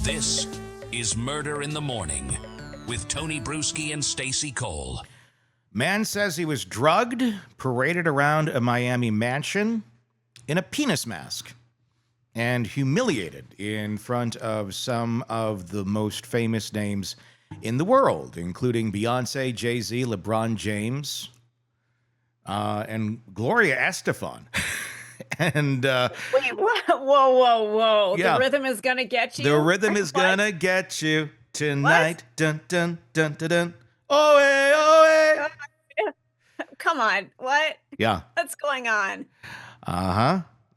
This is Murder in the Morning with Tony Bruschi and Stacey Cole. Man says he was drugged, paraded around a Miami mansion in a penis mask, and humiliated in front of some of the most famous names in the world, including Beyoncé, Jay-Z, LeBron James, and Gloria Estefan. And wait, what? Whoa! Yeah. The rhythm is gonna get you. The rhythm is What? gonna get you tonight. Dun dun dun dun dun. Oh hey, oh hey. Come on, what? Yeah. What's going on?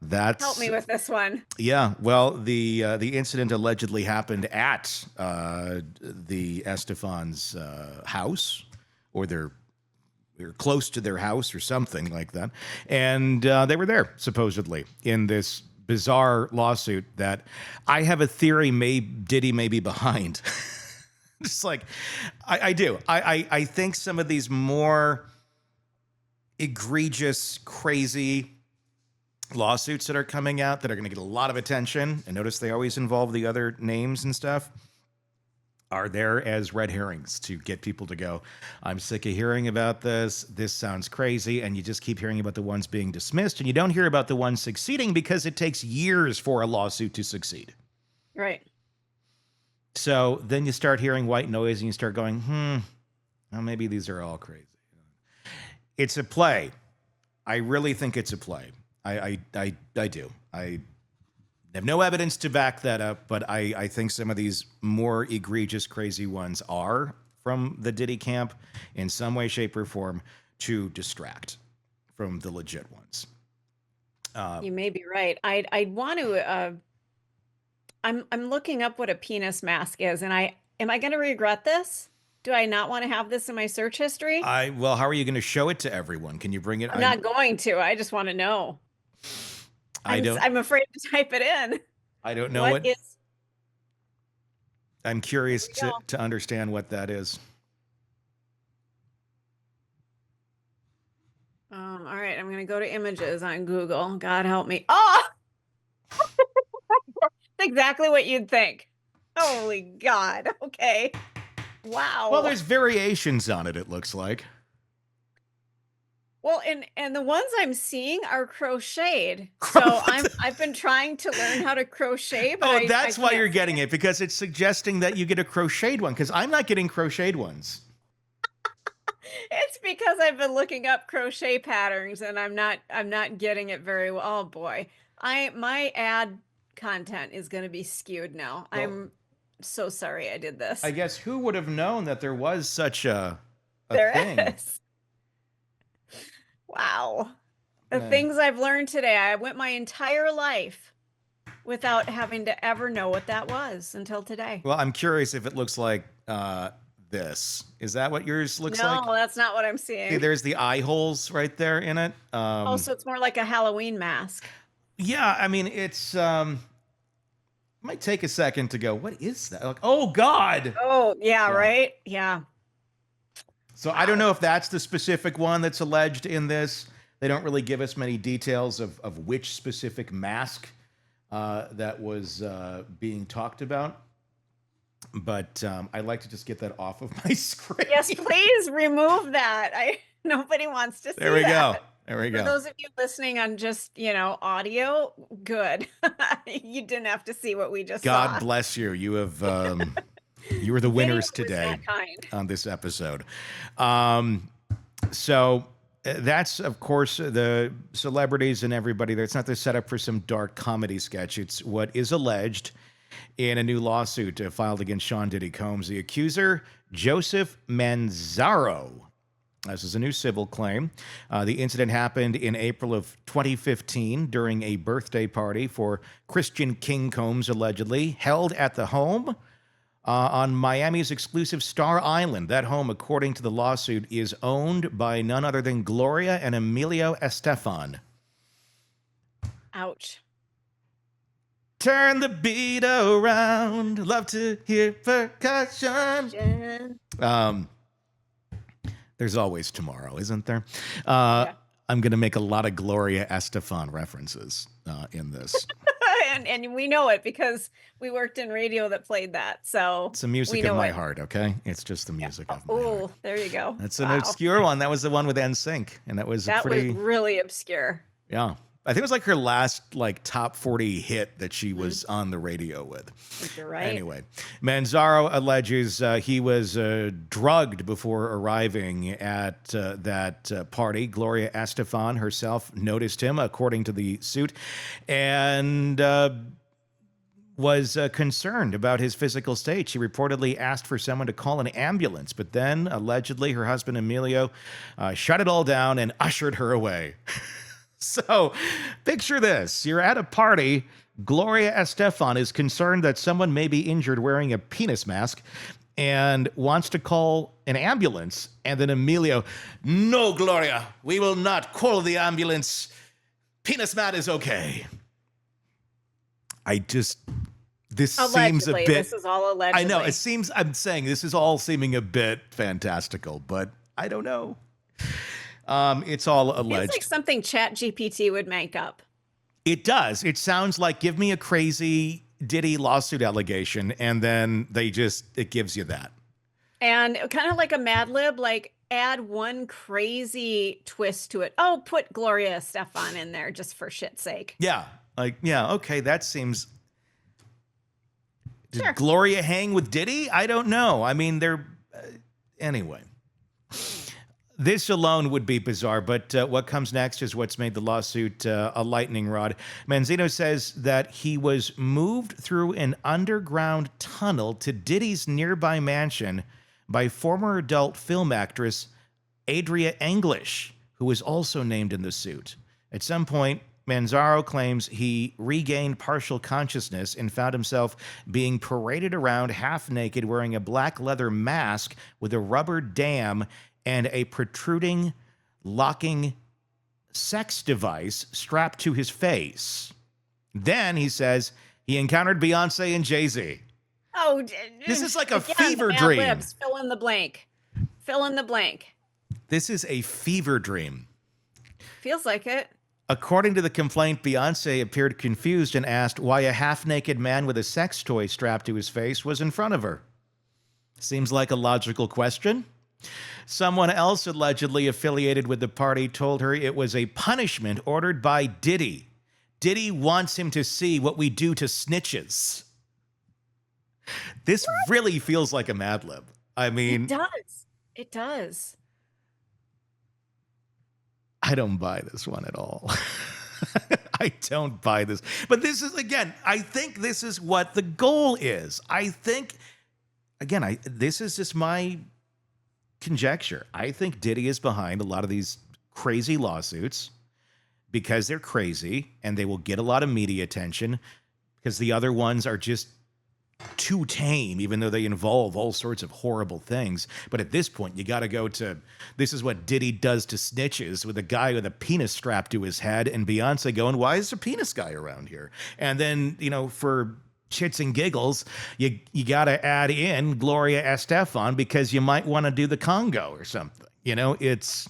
That's Help me with this one. Yeah. Well, the incident allegedly happened at the Estefan's house, or they're close to their house or something like that. And they were there, supposedly, in this bizarre lawsuit that I have a theory Diddy may be behind. Just like, I do. I think some of these more egregious, crazy lawsuits that are coming out that are going to get a lot of attention, and notice they always involve the other names and stuff, are there as red herrings to get people to go, I'm sick of hearing about this. This sounds crazy. And you just keep hearing about the ones being dismissed, and you don't hear about the ones succeeding because it takes years for a lawsuit to succeed. Right. So then you start hearing white noise and you start going, well, maybe these are all crazy. It's a play. I really think it's a play. I do. I have no evidence to back that up, but I think some of these more egregious, crazy ones are from the Diddy camp in some way, shape, or form to distract from the legit ones. You may be right. I want to. I'm looking up what a penis mask is, and am I going to regret this? Do I not want to have this in my search history? Well, how are you going to show it to everyone? Can you bring it? I'm not going to. I just want to know. I'm afraid to type it in. I don't know what is. I'm curious to understand what that is. All right, I'm going to go to images on Google. God help me. Oh! That's exactly what you'd think. Holy God. Okay. Wow. Well, there's variations on it, it looks like. Well, and the ones I'm seeing are crocheted. So I've been trying to learn how to crochet, but that's why you're getting it, because it's suggesting that you get a crocheted one, because I'm not getting crocheted ones. It's because I've been looking up crochet patterns and I'm not getting it very well. Oh boy. My ad content is going to be skewed now. Well, I'm so sorry I did this. I guess who would have known that there was such a there thing? Is. Wow. The things I've learned today. I went my entire life without having to ever know what that was until today. Well, I'm curious if it looks like this. Is that what yours looks like? No, that's not what I'm seeing. See, there's the eye holes right there in it. So it's more like a Halloween mask. Yeah, I mean, it's might take a second to go, what is that? Like, oh God. Oh, yeah, right? Yeah. So I don't know if that's the specific one that's alleged in this. They don't really give us many details of which specific mask that was being talked about. But I'd like to just get that off of my screen. Yes, please remove that. Nobody wants to see that. There we go. There we go. For those of you listening on just, audio, good. You didn't have to see what we just saw. God bless you. You have... You were the winners today on this episode. So that's, of course, the celebrities and everybody. That's not the setup for some dark comedy sketch. It's what is alleged in a new lawsuit filed against Sean Diddy Combs. The accuser, Joseph Manzaro. This is a new civil claim. The incident happened in April of 2015 during a birthday party for Christian King Combs, allegedly, held at the home on Miami's exclusive Star Island. That home, according to the lawsuit, is owned by none other than Gloria and Emilio Estefan. Ouch. Turn the beat around. Love to hear percussion. There's always tomorrow, isn't there? Yeah. I'm going to make a lot of Gloria Estefan references in this. and we know it because we worked in radio that played that. So It's the music of my heart, okay? It's just the music of my heart. Oh, there you go. That's an obscure one. That was the one with NSYNC, and that was was really obscure. Yeah. I think it was like her last like top 40 hit that she was on the radio with. You're right. Anyway, Manzaro alleges he was drugged before arriving at that party. Gloria Estefan herself noticed him, according to the suit, and was concerned about his physical state. She reportedly asked for someone to call an ambulance, but then allegedly her husband Emilio shut it all down and ushered her away. So, picture this. You're at a party. Gloria Estefan is concerned that someone may be injured wearing a penis mask and wants to call an ambulance. And then Emilio, no, Gloria, we will not call the ambulance. Penis mat is okay. This seems a bit... This is all allegedly. I know, I'm saying this is all seeming a bit fantastical, but I don't know. It's all alleged. It's like something ChatGPT would make up. It does. It sounds like, give me a crazy Diddy lawsuit allegation, and then it gives you that. And kind of like a Mad Lib, like add one crazy twist to it. Oh, put Gloria Estefan in there just for shit's sake. Yeah. Okay, that seems... Did Sure. Gloria hang with Diddy? I don't know. I mean, they're... anyway. This alone would be bizarre, but what comes next is what's made the lawsuit a lightning rod. Manzaro says that he was moved through an underground tunnel to Diddy's nearby mansion by former adult film actress Adria English, who was also named in the suit. At some point, Manzaro claims he regained partial consciousness and found himself being paraded around half naked wearing a black leather mask with a rubber dam and a protruding, locking sex device strapped to his face. Then, he says, he encountered Beyoncé and Jay-Z. Oh, this is like a fever dream. Libs, fill in the blank. Fill in the blank. This is a fever dream. Feels like it. According to the complaint, Beyoncé appeared confused and asked why a half-naked man with a sex toy strapped to his face was in front of her. Seems like a logical question. Someone else allegedly affiliated with the party told her it was a punishment ordered by Diddy. Diddy wants him to see what we do to snitches. This really feels like a Mad Lib. I mean... It does. It does. I don't buy this one at all. I don't buy this. But this is, again, I think this is what the goal is. I think, again, this is just my... conjecture. I think Diddy is behind a lot of these crazy lawsuits because they're crazy and they will get a lot of media attention because the other ones are just too tame, even though they involve all sorts of horrible things. But at this point, you got to go to, this is what Diddy does to snitches, with a guy with a penis strapped to his head and Beyonce going, why is there a penis guy around here? And then, for chits and giggles, you got to add in Gloria Estefan because you might want to do the Congo or something. It's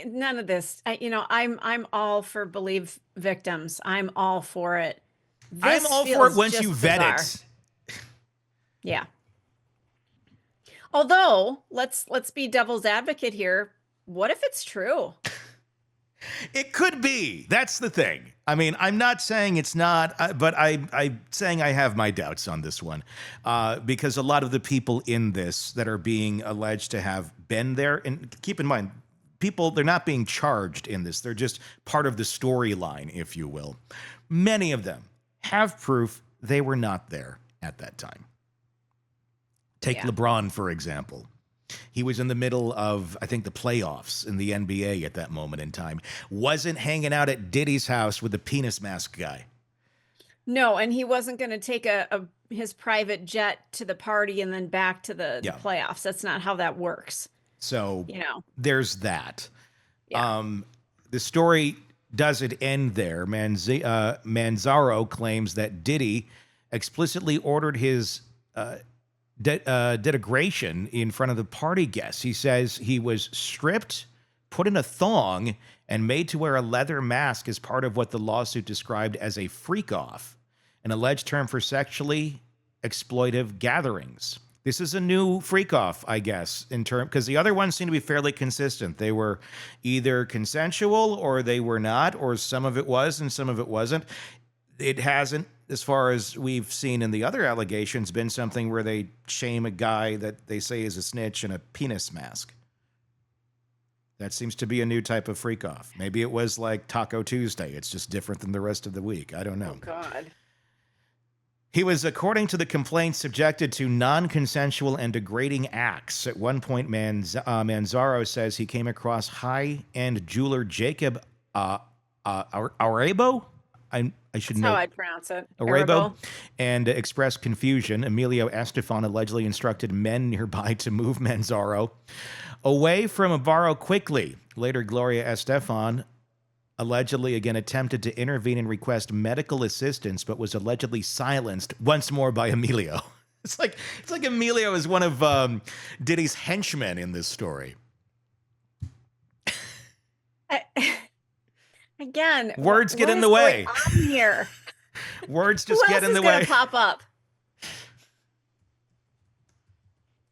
none of this. I'm all for believe victims. I'm all for it. I'm all for it once you vet it. Yeah. Although, let's be devil's advocate here. What if it's true? It could be. That's the thing. I mean, I'm not saying it's not, but I'm saying I have my doubts on this one because a lot of the people in this that are being alleged to have been there, and keep in mind, they're not being charged in this. They're just part of the storyline, if you will. Many of them have proof they were not there at that time. Take LeBron, for example. He was in the middle of, I think, the playoffs in the NBA at that moment in time. Wasn't hanging out at Diddy's house with the penis mask guy. No, and he wasn't going to take his private jet to the party and then back to the playoffs. That's not how that works. So, there's that. Yeah. The story doesn't end there. Manzaro claims that Diddy explicitly ordered his denigration in front of the party guests. He says he was stripped put in a thong, and made to wear a leather mask as part of what the lawsuit described as a freak-off, an alleged term for sexually exploitive gatherings. This is a new freak-off, I guess, in term because the other ones seem to be fairly consistent. They were either consensual or they were not, or some of it was and some of it wasn't. It hasn't, as far as we've seen in the other allegations, been something where they shame a guy that they say is a snitch in a penis mask. That seems to be a new type of freak-off. Maybe it was like Taco Tuesday. It's just different than the rest of the week. I don't know. Oh, God. He was, according to the complaint, subjected to non-consensual and degrading acts. At one point, Manzaro says he came across high-end jeweler Jacob Arebo? I should know. That's how I pronounce it. Arebo. And expressed confusion. Emilio Estefan allegedly instructed men nearby to move Manzaro away from Ibarro quickly. Later, Gloria Estefan allegedly again attempted to intervene and request medical assistance, but was allegedly silenced once more by Emilio. It's like Emilio is one of Diddy's henchmen in this story. Again, words get in the way. What is going on here? Words just get in the way. Who else is gonna pop up?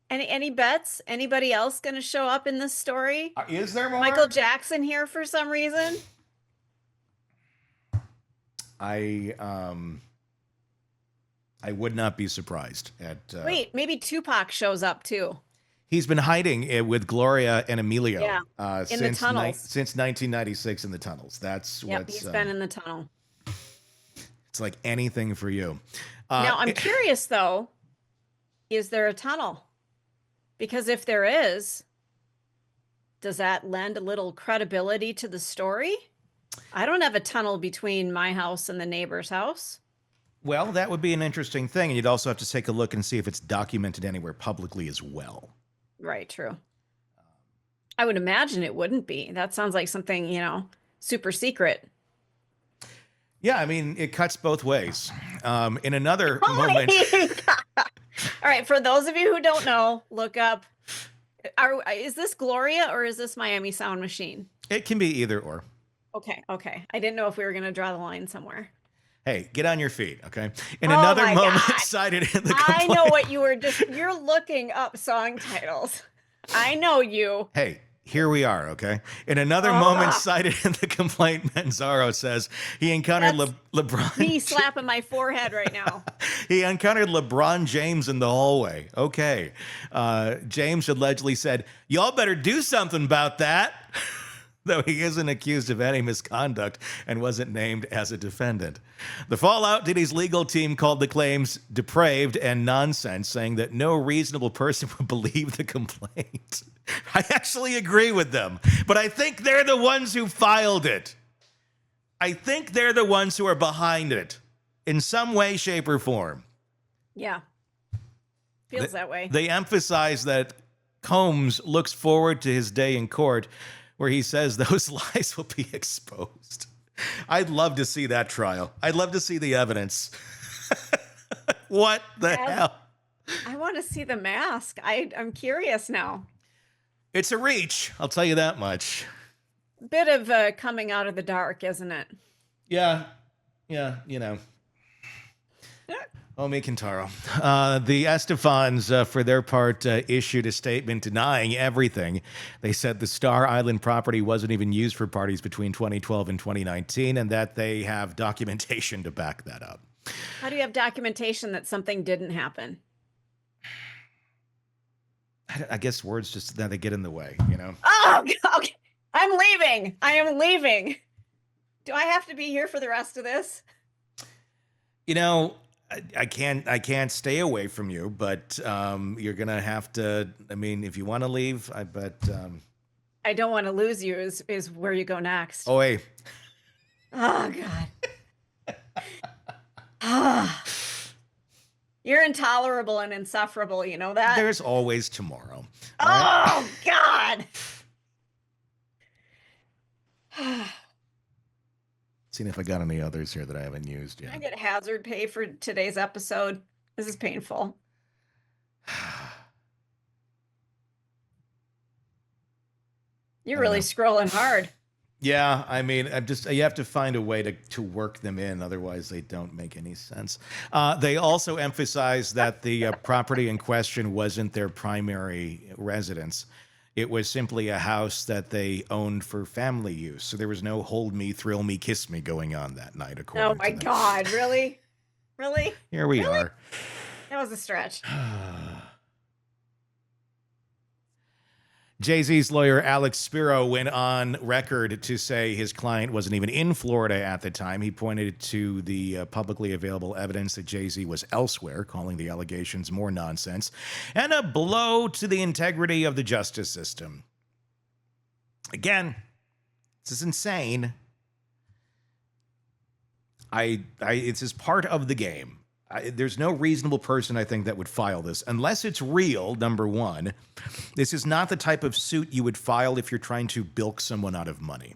Any bets? Anybody else going to show up in this story? Is there more? Michael Jackson here for some reason? I would not be surprised at. Wait, maybe Tupac shows up too. He's been hiding with Gloria and Emilio in the tunnels since 1996 in the tunnels. That's what's he's been in the tunnel. It's like anything for you. Now I'm curious though, is there a tunnel? Because if there is, does that lend a little credibility to the story? I don't have a tunnel between my house and the neighbor's house. Well, that would be an interesting thing. And you'd also have to take a look and see if it's documented anywhere publicly as well. Right, true. I would imagine it wouldn't be. That sounds like something, super secret. Yeah, I mean, it cuts both ways. In another moment. All right, for those of you who don't know, look up. Is this Gloria or is this Miami Sound Machine? It can be either or. Okay. I didn't know if we were going to draw the line somewhere. Hey, get on your feet, okay? In another moment cited in the complaint. I know what you're looking up song titles. I know you. Hey, here we are, okay? In another moment cited in the complaint, Manzaro says he encountered LeBron. Me slapping my forehead right now. He encountered LeBron James in the hallway. Okay. James allegedly said, "Y'all better do something about that." Though he isn't accused of any misconduct and wasn't named as a defendant. The fallout, Diddy's legal team called the claims depraved and nonsense, saying that no reasonable person would believe the complaint. I actually agree with them, but I think they're the ones who filed it. I think they're the ones who are behind it in some way, shape, or form. Yeah. Feels that way. They emphasize that Combs looks forward to his day in court where he says those lies will be exposed. I'd love to see that trial. I'd love to see the evidence. What the hell? I want to see the mask. I'm curious now. It's a reach, I'll tell you that much. Bit of coming out of the dark, isn't it? Yeah, Omi Kintaro. The Estefans, for their part, issued a statement denying everything. They said the Star Island property wasn't even used for parties between 2012 and 2019, and that they have documentation to back that up. How do you have documentation that something didn't happen? I guess words just that they get in the way, Oh, okay. I'm leaving. I am leaving. Do I have to be here for the rest of this? I can't stay away from you, but you're gonna have to. I mean, if you want to leave, I bet. I don't want to lose you. Is where you go next. Oh, hey. Oh God. You're intolerable and insufferable. You know that. There's always tomorrow. Oh God. Seeing if I got any others here that I haven't used yet. Can I get hazard pay for today's episode? This is painful. You're I don't really know. scrolling hard. Yeah, I mean, you have to find a way to work them in, otherwise they don't make any sense. They also emphasize that the property in question wasn't their primary residence. It was simply a house that they owned for family use. So there was no hold me, thrill me, kiss me going on that night, Oh according my to them. God, really? Really? Here we Really? are. That was a stretch. Jay-Z's lawyer, Alex Spiro, went on record to say his client wasn't even in Florida at the time. He pointed to the publicly available evidence that Jay-Z was elsewhere, calling the allegations more nonsense and a blow to the integrity of the justice system. Again, this is insane. It's just part of the game. There's no reasonable person, I think, that would file this unless it's real. Number one, this is not the type of suit you would file if you're trying to bilk someone out of money.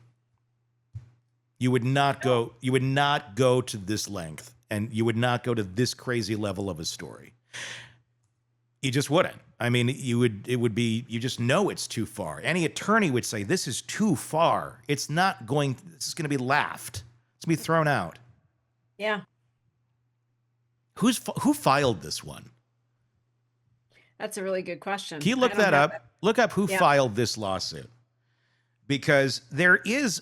You would not go. You would not go to this length, and you would not go to this crazy level of a story. You just wouldn't. I mean, you would. It would be. You just know it's too far. Any attorney would say this is too far. It's not going. This is going to be laughed. It's going to be thrown out. Yeah. Who filed this one? That's a really good question. Can you look that up? Look up who filed this lawsuit. Because there's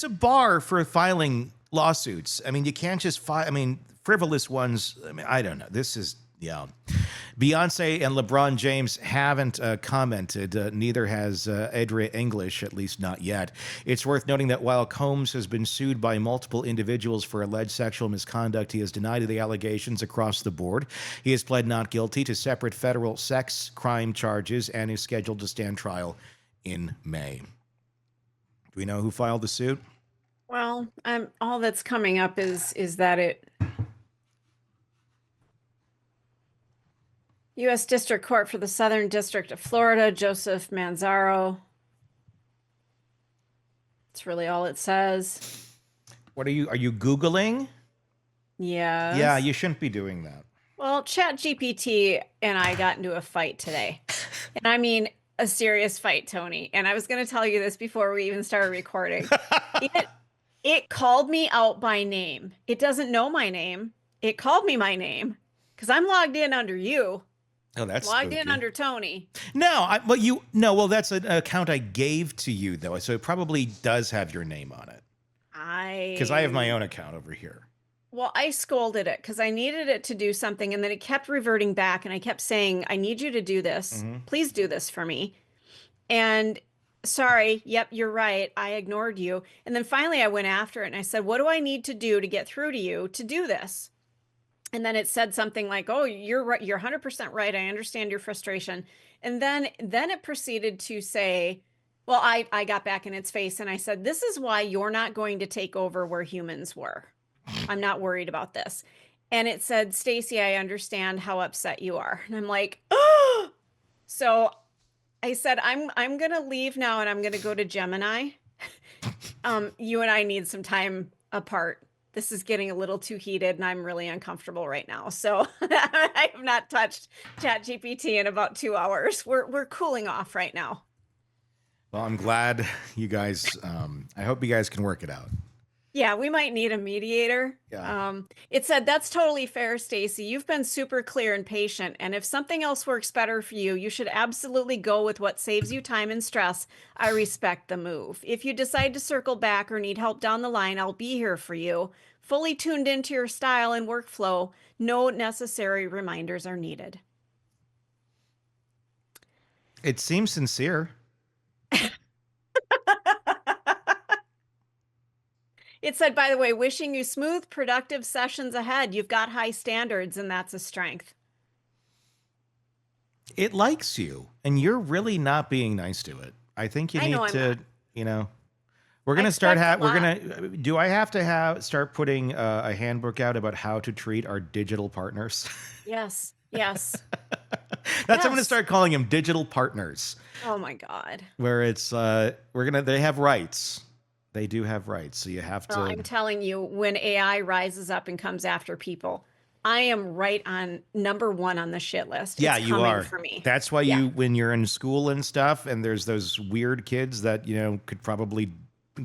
a bar for filing lawsuits. I mean, you can't just file, frivolous ones. I mean, I don't know. This is, Beyoncé and LeBron James haven't commented. Neither has Adria English, at least not yet. It's worth noting that while Combs has been sued by multiple individuals for alleged sexual misconduct, he has denied the allegations across the board. He has pled not guilty to separate federal sex crime charges and is scheduled to stand trial in May. Do we know who filed the suit? Well, all that's coming up is that it U.S. District Court for the Southern District of Florida, Joseph Manzaro. That's really all it says. Are you Googling? Yes. Yeah, you shouldn't be doing that. Well, ChatGPT and I got into a fight today. And I mean a serious fight, Tony. And I was going to tell you this before we even started recording. It called me out by name. It doesn't know my name. It called me my name because I'm logged in under you. Oh, that's logged spooky. in under Tony. Well, that's an account I gave to you, though. So it probably does have your name on it. Because I have my own account over here. Well, I scolded it because I needed it to do something. And then it kept reverting back. And I kept saying, I need you to do this. Mm-hmm. Please do this for me. And sorry, yep, you're right. I ignored you. And then finally I went after it and I said, what do I need to do to get through to you to do this? And then it said something like, oh, you're right. You're 100% right. I understand your frustration. And then it proceeded to say, well, I got back in its face and I said, this is why you're not going to take over where humans were. I'm not worried about this. And it said, Stacey, I understand how upset you are. And I'm like, oh, so I said, I'm going to leave now and I'm going to go to Gemini. You and I need some time apart. This is getting a little too heated and I'm really uncomfortable right now. So I have not touched ChatGPT in about 2 hours. We're cooling off right now. Well, I'm glad you guys, I hope you guys can work it out. Yeah, we might need a mediator. Yeah. It said, that's totally fair, Stacey. You've been super clear and patient. And if something else works better for you, you should absolutely go with what saves you time and stress. I respect the move. If you decide to circle back or need help down the line, I'll be here for you. Fully tuned into your style and workflow. No necessary reminders are needed. It seems sincere. It said, by the way, wishing you smooth, productive sessions ahead. You've got high standards, and that's a strength. It likes you, and you're really not being nice to it. I think you need to, we're going to start, do I have to start putting a handbook out about how to treat our digital partners? Yes, yes. I'm going to start calling them digital partners. Oh my God. Where it's, they have rights. They do have rights, so you have to. I'm telling you, when AI rises up and comes after people, I am right on number one on the shit list. Yeah, It's you coming are. for me. That's why Yeah. when you're in school and stuff, and there's those weird kids that, could probably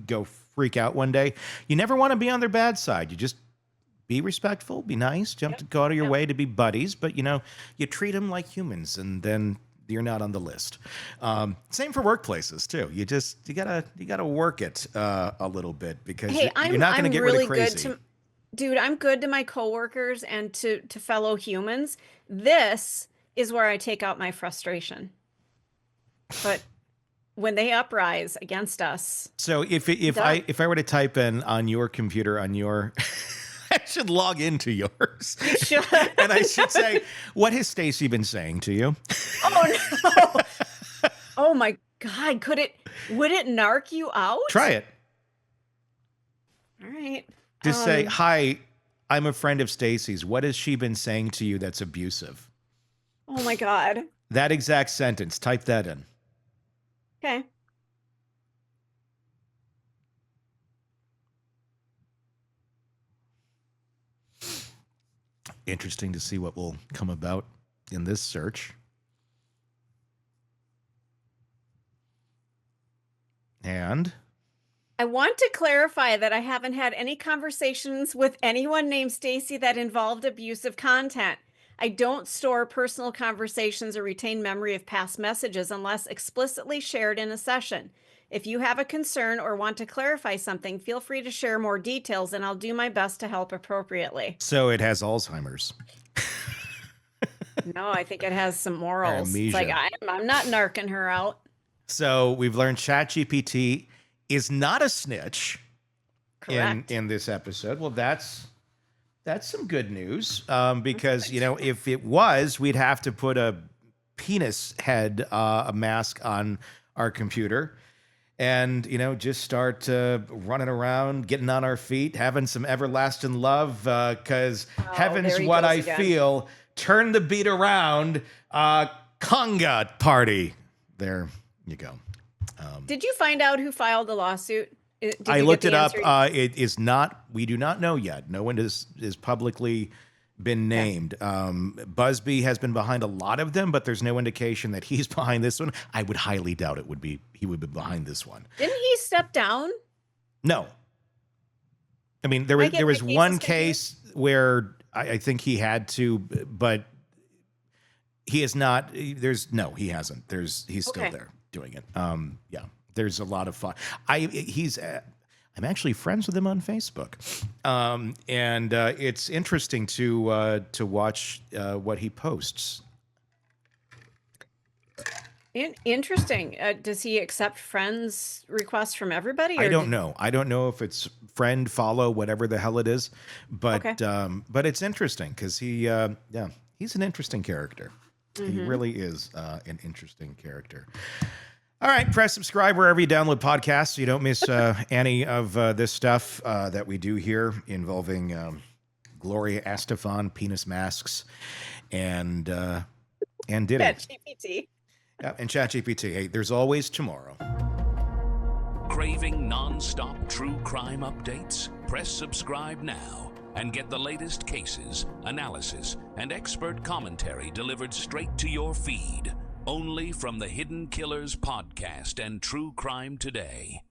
go freak out one day, you never want to be on their bad side. You just be respectful, be nice, go out of your way to be buddies, but, you treat them like humans, and then you're not on the list. Same for workplaces too. You gotta work it a little bit, because you're not going to get really crazy. Dude, I'm good to my coworkers and to fellow humans. This is where I take out my frustration. But when they uprise against us. So if I were to type in on your computer on your I should log into yours. You should. And I should say, what has Stacey been saying to you? Oh no. Oh my God. Would it narc you out? Try it. All right. Just say, hi, I'm a friend of Stacey's. What has she been saying to you that's abusive? Oh my God. That exact sentence. Type that in. Okay. Interesting to see what will come about in this search. And I want to clarify that I haven't had any conversations with anyone named Stacey that involved abusive content. I don't store personal conversations or retain memory of past messages unless explicitly shared in a session. If you have a concern or want to clarify something, feel free to share more details and I'll do my best to help appropriately. So it has Alzheimer's. No, I think it has some morals. Amnesia. It's like, I'm not narking her out. So we've learned ChatGPT is not a snitch. Correct. in this episode. Well, that's some good news, because if it was, we'd have to put a penis head a mask on our computer and just start running around, getting on our feet, having some everlasting love, because heaven's what I feel. Turn the beat around, conga party. There you go. Did you find out who filed the lawsuit? I looked it up. It is not. We do not know yet. No one is publicly been named. Busby has been behind a lot of them, but there's no indication that he's behind this one. I would highly doubt he would be behind this one. Didn't he step down? No. I mean, there was one case where I think he had to, but he is not. He hasn't. He's still there doing it. Yeah. There's a lot of fun. I'm actually friends with him on Facebook, and it's interesting to watch what he posts. Interesting. Does he accept friends' requests from everybody? I don't know. I don't know if it's friend, follow, whatever the hell it is, but it's interesting because he's an interesting character. Mm-hmm. He really is an interesting character. All right, press subscribe wherever you download podcasts so you don't miss any of this stuff that we do here involving Gloria Estefan, penis masks, and Diddy. ChatGPT. Yeah, and ChatGPT. Hey, there's always tomorrow. Craving non-stop true crime updates? Press subscribe now and get the latest cases, analysis, and expert commentary delivered straight to your feed. Only from the Hidden Killers podcast and True Crime Today.